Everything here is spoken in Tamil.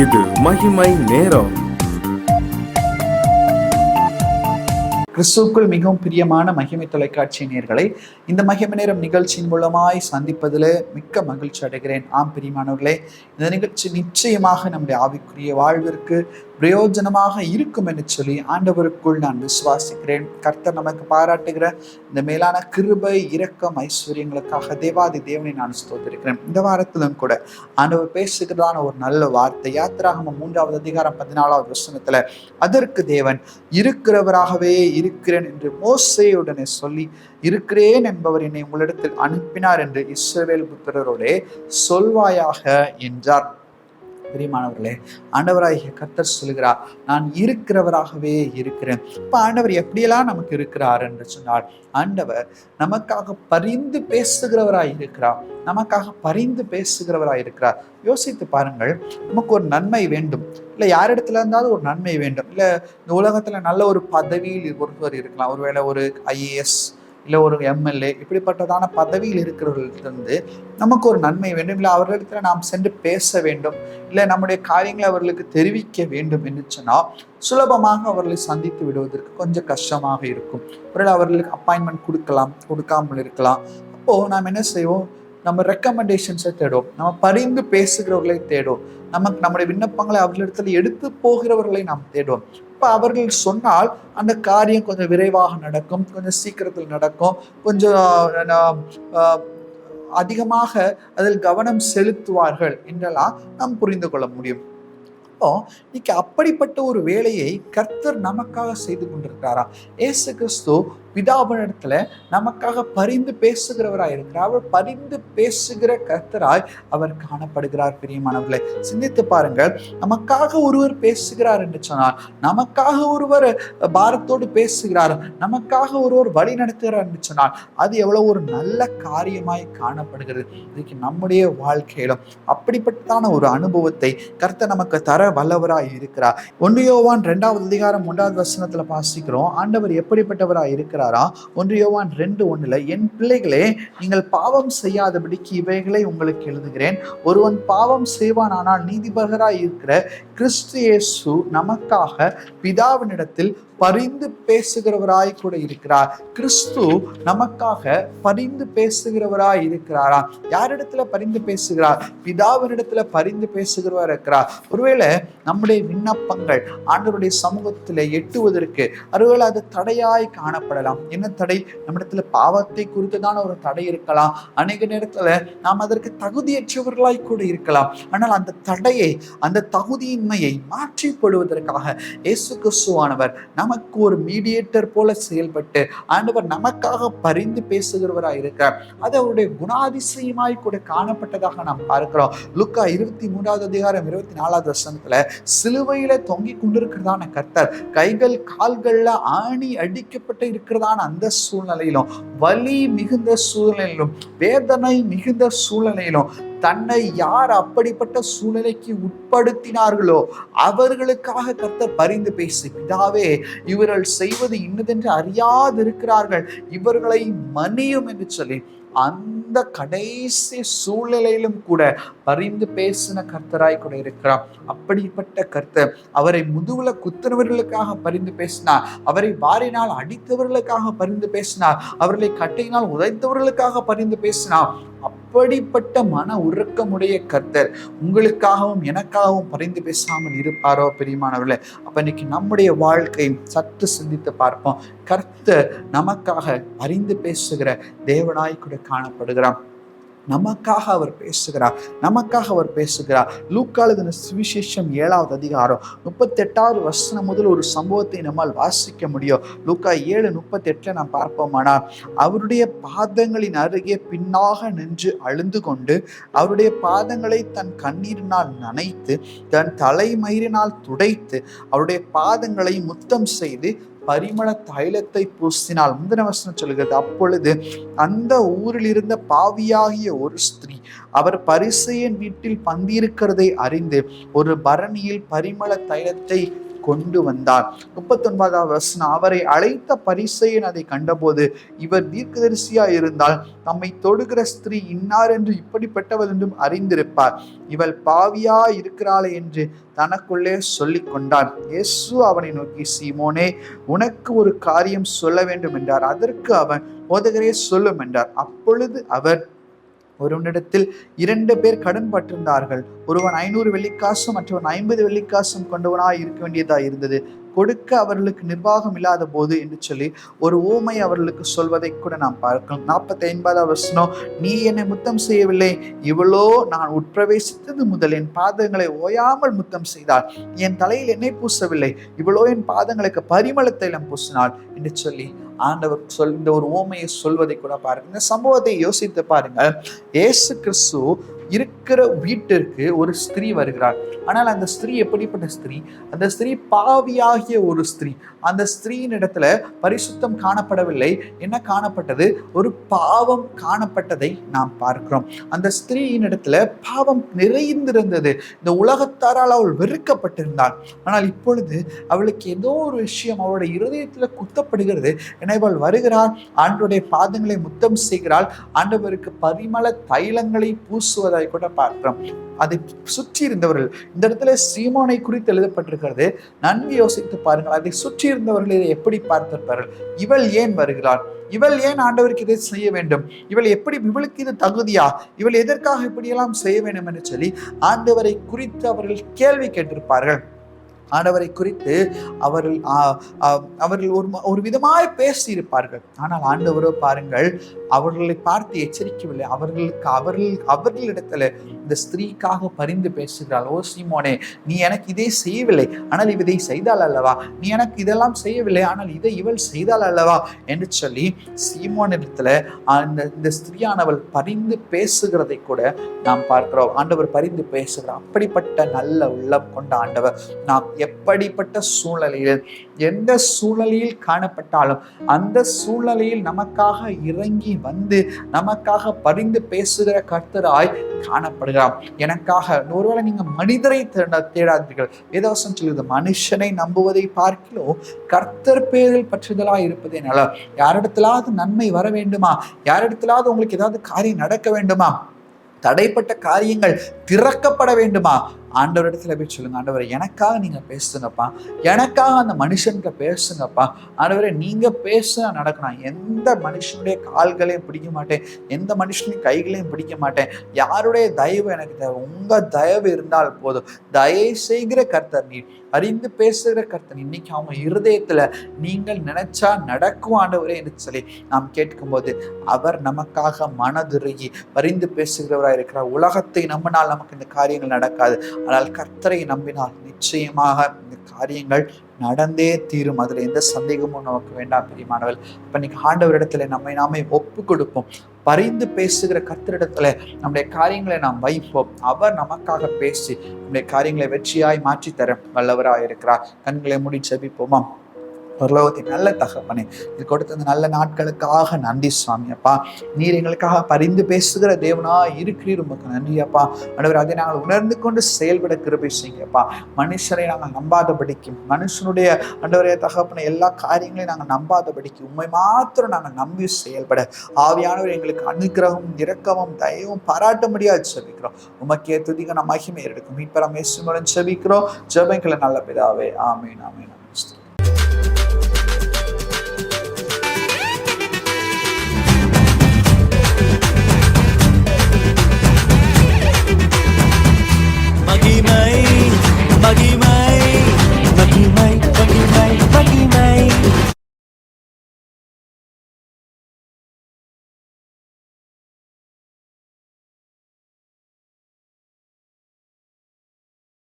இது மகிமை நேரம். கிறிஸ்துவுக்குள் மிகவும் பிரியமான மகிமை தொலைக்காட்சி நேயர்களை இந்த மகிமை நேரம் நிகழ்ச்சியின் மூலமாய் சந்திப்பதில் மிக்க மகிழ்ச்சி அடைகிறேன். ஆம் பிரியமானவர்களே, இந்த நிகழ்ச்சி நிச்சயமாக நம்முடைய ஆவிக்குரிய வாழ்விற்கு பிரயோஜனமாக இருக்கும் என்று சொல்லி ஆண்டவருக்குள் நான் விசுவாசிக்கிறேன். கர்த்தர் நமக்கு பாராட்டுகிற இந்த மேலான கிருபை, இரக்கம், ஐஸ்வர்யங்களுக்காக தேவாதி தேவனை நான் ஸ்தோத்திரிக்கிறேன். இந்த வாரத்திலும் கூட ஆண்டவர் பேசுகிறதான ஒரு நல்ல வார்த்தை யாத்திராகமம் 3வது அதிகாரம் 14வது வசனத்துல, அதற்கு தேவன் இருக்கிறவராகவே இருக்கிறேன் என்று மோசேயுடனே சொல்லி, இருக்கிறேன் என்பவர் என்னை உங்களிடத்தில் அனுப்பினார் என்று இஸ்ரவேல் புத்திரரோடே சொல்வாயாக என்றார். பிரியமானவர்களே, ஆண்டவராகிய கர்த்தர் சொல்கிறார், நான் இருக்கிறவராகவே இருக்கிறேன். இப்ப ஆண்டவர் எப்படியெல்லாம் நமக்கு இருக்கிறார் என்று சொன்னார், ஆண்டவர் நமக்காக பரிந்து பேசுகிறவராய் இருக்கிறார். நமக்காக பரிந்து பேசுகிறவராய் இருக்கிறார். யோசித்து பாருங்கள், நமக்கு ஒரு நன்மை வேண்டும், இல்லை யாரிடத்துல இருந்தாலும் ஒரு நன்மை வேண்டும், இல்லை இந்த உலகத்துல நல்ல ஒரு பதவியில் ஒருவர் இருக்கலாம், ஒருவேளை ஒரு IAS இல்லை ஒரு MLA, இப்படிப்பட்டதான பதவியில் இருக்கிறவர்களிருந்து நமக்கு ஒரு நன்மை வேண்டும், இல்லை அவர்களிடத்துல நாம் சென்று பேச வேண்டும், இல்லை நம்முடைய காரியங்களை அவர்களுக்கு தெரிவிக்க வேண்டும் என்று சொன்னால் சுலபமாக அவர்களை சந்தித்து விடுவதற்கு கொஞ்சம் கஷ்டமாக இருக்கும். ஒருவேளை அவர்களுக்கு அப்பாயின்மெண்ட் கொடுக்கலாம், கொடுக்காமல் இருக்கலாம். அப்போ நாம் என்ன செய்வோம், நம்ம ரெக்கமெண்டேஷன்ஸை தேடுவோம், நம்ம பரிந்து பேசுகிறவர்களை தேடுவோம், நம்முடைய விண்ணப்பங்களை அவர்களிடத்துல எடுத்து போகிறவர்களை நாம் தேடுவோம். இப்போ அவர்கள் சொன்னால் அந்த காரியம் கொஞ்சம் விரைவாக நடக்கும், கொஞ்சம் சீக்கிரத்தில் நடக்கும், கொஞ்சம் அதிகமாக அதில் கவனம் செலுத்துவார்கள் என்றெல்லாம் நாம் புரிந்து கொள்ள முடியும். அப்போ இன்னைக்கு அப்படிப்பட்ட ஒரு வேலையை கர்த்தர் நமக்காக செய்து கொண்டிருக்கிறாராம். இயேசு கிறிஸ்து பிதாவினிடத்துல நமக்காக பரிந்து பேசுகிறவராய் இருக்கிறார். அவர் பரிந்து பேசுகிற கர்த்தராய் அவர் காணப்படுகிறார். பிரியமானவர்களே, சிந்தித்து பாருங்கள், நமக்காக ஒருவர் பேசுகிறார் என்று சொன்னார், நமக்காக ஒருவர் பாரத்தோடு பேசுகிறார், நமக்காக ஒருவர் வழி நடத்துகிறார் என்று சொன்னார், அது எவ்வளவு ஒரு நல்ல காரியமாய் காணப்படுகிறது. இன்னைக்கு நம்முடைய வாழ்க்கையிலும் அப்படிப்பட்டதான ஒரு அனுபவத்தை கர்த்தர் நமக்கு தர வல்லவராய் இருக்கிறார். 1 யோவான் 2வது அதிகாரம் 1வது வசனத்துல வாசிக்கிறோம், ஆண்டவர் எப்படிப்பட்டவராய் இருக்கிறார். 1 யோவான் 2:1, என் பிள்ளைகளே, நீங்கள் பாவம் செய்யாதபடிக்கு இவைகளை உங்களுக்கு எழுதுகிறேன். ஒருவன் பாவம் செய்வானானால் நீதிபதியாய் இருக்கிற கிறிஸ்து இயேசு நமக்காக பிதாவினிடத்தில் பரிந்து பேசுகிறவராய் கூட இருக்கிறார். கிறிஸ்து நமக்காக பரிந்து பேசுகிறவராய் இருக்கிறாரா? யாரிடத்துல பரிந்து பேசுகிறார்? பிதாவினிடத்துல பரிந்து பேசுகிறவராய் இருக்கிறார். ஒருவேளை நம்முடைய விண்ணப்பங்கள் ஆண்டவருடைய சமூகத்துல எட்டுவதற்கு ஒருவேளை அது தடையாய் காணப்படலாம். என்ன தடை? நம்மிடத்துல பாவத்தை குறித்துதான ஒரு தடை இருக்கலாம். அநேக நேரத்துல நாம் அதற்கு தகுதியற்றவர்களாய் கூட இருக்கலாம். ஆனால் அந்த தடையை, அந்த தகுதியின்மையை மாற்றி போடுவதற்காக இயேசு கிறிஸ்துவானவர் நமக்கு ஒரு மீடியேட்டர் போல செயல்பட்டு ஆண்டவர் நமக்காக பரிந்து பேசுகிறவராய் இருக்கிறார். அது அவருடைய குணாதிசயமாய் கூட காணப்பட்டதாக நாம் பார்க்கிறோம். லூக்கா 23வது அதிகாரம் 24வது வசனத்துல, சிலுவையில தொங்கிக் கொண்டிருக்கிறதான கர்த்தர் கைகள் கால்கள்ல ஆணி அடிக்கப்பட்டு இருக்கிறதான அந்த சூழ்நிலையிலும், வலி மிகுந்த சூழ்நிலையிலும், வேதனை மிகுந்த சூழ்நிலையிலும் தன்னை யார் அப்படிப்பட்ட சூழ்நிலைக்கு உட்படுத்தினார்களோ அவர்களுக்காக கர்த்தர் பரிந்து பேசி, பிதாவே, இவர்கள் செய்வது இன்னதென்று அறியாதிருக்கிறார்கள், இவர்களை மன்னியும் என்று சொல்லி அந்த கடைசி சூழ்நிலையிலும் கூட பரிந்து பேசின கர்த்தராய் கூட இருக்கிறார். அப்படிப்பட்ட கர்த்தர் அவரை முதுகுல குத்துறவர்களுக்காக பரிந்து பேசினார், அவரை வாரினால் அடித்தவர்களுக்காக பரிந்து பேசினார், அவர்களை கட்டையினால் உதைத்தவர்களுக்காக பரிந்து பேசினார். அப்படிப்பட்ட மன உருக்கமுடைய கர்த்தர் உங்களுக்காகவும் எனக்காகவும் பரிந்து பேசாமல் இருப்பாரோ? பிரியமானவர்களே, அப்ப இன்னைக்கு நம்முடைய வாழ்க்கை சற்று சிந்தித்து பார்ப்போம். கர்த்தர் நமக்காக பரிந்து பேசுகிற தேவனாய் கூட காணப்படுகிறார். நமக்காக அவர் பேசுகிறார், நமக்காக அவர் பேசுகிறார். லூக்கா எழுதின சுவிசேஷம் 7வது அதிகாரம் 38வது வசனம் முதல் ஒரு சம்பவத்தை நம்மால் வாசிக்க முடியும். லூக்கா 7:38 நாம் பார்ப்போமானால், அவருடைய பாதங்களின் அருகே பின்னாக நின்று அழுந்து கொண்டு அவருடைய பாதங்களை தன் கண்ணீரினால் நனைத்து தன் தலைமயிரினால் துடைத்து அவருடைய பாதங்களை முத்தம் செய்து பரிமள தைலத்தை பூசினால். முந்தின வசனம் சொல்கிறது, அப்பொழுது அந்த ஊரில் இருந்த பாவியாகிய ஒரு ஸ்திரீ அவர் பரிசேயன் வீட்டில் பந்தியிருக்கிறதை அறிந்து ஒரு பரணியில் பரிமள தைலத்தை கொண்டு வந்தார். 39வது வசனம், அவரை அழைத்த பரிசேயன் அதை கண்டபோது, இவர் தீர்க்கதரிசியா இருந்தால் தம்மை தொடுகிற ஸ்திரீ இன்னார் என்று இப்படிப்பட்டவள் என்றும் அறிந்திருப்பார். இவள் பாவியா இருக்கிறாளே என்று தனக்குள்ளே சொல்லிக் கொண்டான். இயேசு அவனை நோக்கி, சீமோனே, உனக்கு ஒரு காரியம் சொல்ல வேண்டும் என்றார். அதற்கு அவன், போதகரே, சொல்லும் என்றார். அப்பொழுது அவர், ஒருவனிடத்தில் 2 பேர் கடன் பட்டிருந்தார்கள். ஒருவன் 500 வெள்ளிக்காசும் மற்றவன் 50 வெள்ளிக்காசும் கொண்டவனாய் இருக்க வேண்டியதா இருந்தது. கொடுக்க அவர்களுக்கு நிர்வாகம் இல்லாத போது என்று சொல்லி ஒரு ஊமை அவர்களுக்கு சொல்வதை கூட நாம் பார்க்கலாம். 45வது வசனம், நீ என்னை முத்தம் செய்யவில்லை, இவளோ நான் உட்பிரவேசித்தது முதல் என் பாதங்களை ஓயாமல் முத்தம் செய்தாள். என் தலையில் எண்ணெய் பூசவில்லை, இவளோ என் பாதங்களுக்கு பரிமள தைலம் பூசினாள் என்று சொல்லி ஆண்டவர் இந்த ஒரு ஊமையை சொல்வதை கூட பாருங்க. இந்த சம்பவத்தை யோசித்து பாருங்க. இயேசு கிறிஸ்து இருக்கிற வீட்டிற்கு ஒரு ஸ்திரீ வருகிறார். ஆனால் அந்த ஸ்திரீ எப்படிப்பட்ட ஸ்திரீ? அந்த ஸ்திரீ பாவியாகிய ஒரு ஸ்திரீ. அந்த ஸ்திரீயின் இடத்துல பரிசுத்தம் காணப்படவில்லை. என்ன காணப்பட்டது? ஒரு பாவம் காணப்பட்டதை நாம் பார்க்கிறோம். அந்த ஸ்திரீயின் இடத்துல பாவம் நிறைந்திருந்தது. இந்த உலகத்தாரால் அவள் வெறுக்கப்பட்டிருந்தாள். ஆனால் இப்பொழுது அவளுக்கு ஏதோ ஒரு விஷயம் அவளுடைய இருதயத்துல குத்தப்படுகிறது. அவள் வருகிறாள், ஆண்டவருடைய பாதங்களை முத்தம் செய்கிறாள், ஆண்டவருக்கு பரிமள தைலங்களை பூசுவதை கூட பார்க்கிறோம். அதை சுற்றி இருந்தவர்கள், இந்த இடத்துல சீமோனை குறித்து எழுதப்பட்டிருக்கிறது. நன்கு யோசித்து பாருங்கள். அதை சுற்றி இருந்தவர்கள் இதை எப்படி பார்த்திருப்பார்கள்? இவள் ஏன் வருகிறாள்? இவள் ஏன் ஆண்டவருக்கு இதை செய்ய வேண்டும்? இவளுக்கு இது தகுதியா? இவள் எதற்காக இப்படியெல்லாம் செய்ய வேண்டும் என்று சொல்லி ஆண்டவரை குறித்து அவர்கள் கேள்வி கேட்டிருப்பார்கள். ஆண்டவரை குறித்து அவர்கள் ஒரு விதமாய் பேசி இருப்பார்கள். ஆனால் ஆண்டவரோ பாருங்கள், அவர்களை பார்த்து எச்சரிக்கவில்லை. அவர்களிடத்துல இந்த ஸ்திரீக்காக பரிந்து பேசுகிறாள். ஓ சீமோனே, நீ எனக்கு இதை செய்யவில்லை, ஆனால் இதை செய்தாள் அல்லவா? நீ எனக்கு இதெல்லாம் செய்யவில்லை, ஆனால் இதை இவள் செய்தாள் அல்லவா என்று சொல்லி சீமோனிடத்துல இந்த ஸ்திரீயானவள் பரிந்து பேசுகிறதை கூட நாம் பார்க்கிறோம். ஆண்டவர் பரிந்து பேசுகிறார். அப்படிப்பட்ட நல்ல உள்ளம் கொண்ட ஆண்டவர் நாம் எப்படிப்பட்ட சூழ்நிலையில், எந்த சூழ்நிலையில் காணப்பட்டாலும் அந்த சூழ்நிலையில் நமக்காக இறங்கி வந்து நமக்காக பரிந்து பேசுகிற கர்த்தராய் காணப்படுகிறார். எனக்காக ஒருவேளை நீங்க மனிதரை தேடாதீர்கள். வேதவசனம் சொல்லுது, மனுஷனை நம்புவதை பார்க்கிலோ கர்த்தர் பேரில் பற்றுதலாய் இருப்பதே நல்ல. யாரிடத்திலாவது நன்மை வர வேண்டுமா? யாரிடத்திலாவது உங்களுக்கு ஏதாவது காரியம் நடக்க வேண்டுமா? தடைப்பட்ட காரியங்கள் திறக்கப்பட வேண்டுமா? ஆண்டவரிடத்துல போய் சொல்லுங்க, ஆண்டவரை எனக்காக நீங்க பேசுங்கப்பா, எனக்காக அந்த மனுஷனுக்கு பேசுங்கப்பா. ஆண்டவரை நீங்க பேச நடக்கணும். எந்த மனுஷனுடைய கால்களையும் பிடிக்க மாட்டேன், எந்த மனுஷனுடைய கைகளையும் பிடிக்க மாட்டேன். யாருடைய தயவு எனக்கு தேவை? உங்க தயவு இருந்தால் போதும். தயை செய்கிற கர்த்தர் நீர், அறிந்து பேசுகிற கர்த்தர். இன்னைக்கு அவங்க இருதயத்துல நீங்கள் நினைச்சா நடக்கும் ஆண்டவரே என்று சொல்லி நாம் கேட்கும் போது அவர் நமக்காக மனதுருகி பரிந்து பேசுகிறவராக இருக்கிறார். உலகத்தை நம்பினால் நமக்கு இந்த காரியங்கள் நடக்காது. ஆனால் கர்த்தரை நம்பினால் நிச்சயமாக இந்த காரியங்கள் நடந்தே தீரும். அதுல எந்த சந்தேகமும் நமக்கு வேண்டாம் பிரியமானவர்கள். இப்ப இன்னைக்கு ஆண்டவரிடத்துல நாமே ஒப்பு கொடுப்போம். பரிந்து பேசுகிற கர்த்தரிடத்துல நம்முடைய காரியங்களை நாம் வைப்போம். அவர் நமக்காக பேசி நம்முடைய காரியங்களை வெற்றியாய் மாற்றி தர வல்லவராய் இருக்கிறார். கண்களை மூடி ஜெபிப்போமா? பரலோகத்தின் நல்ல தகப்பனே, இது கொடுத்த அந்த நல்ல நாட்களுக்காக நன்றி சுவாமி. அப்பா, நீர் எங்களுக்காக பரிந்து பேசுகிற தேவனா இருக்கிறீர். உமக்கு நன்றி அப்பா. ஆண்டவரே, அதை நாங்கள் உணர்ந்து கொண்டு செயல்பட கிருபை செய்யுங்கப்பா. மனுஷரை நாங்கள் நம்பாதபடிக்கும், மனுஷனுடைய ஆண்டவரே தகப்பனை எல்லா காரியங்களையும் நாங்கள் நம்பாதபடிக்கு உண்மை மாத்திரம் நாங்கள் நம்பி செயல்பட ஆவியானவர் எங்களுக்கு அனுக்கிரகம், இரக்கமும் தயவும் பாராட்ட முடியாது செபிக்கிறோம். உமக்கே துதிக மகிமை எடுக்கும் மீட்பரம் இயேசு மூலம் செபிக்கிறோம். ஜெபங்களை நல்ல பிதாவே. ஆமீன், ஆமீன்.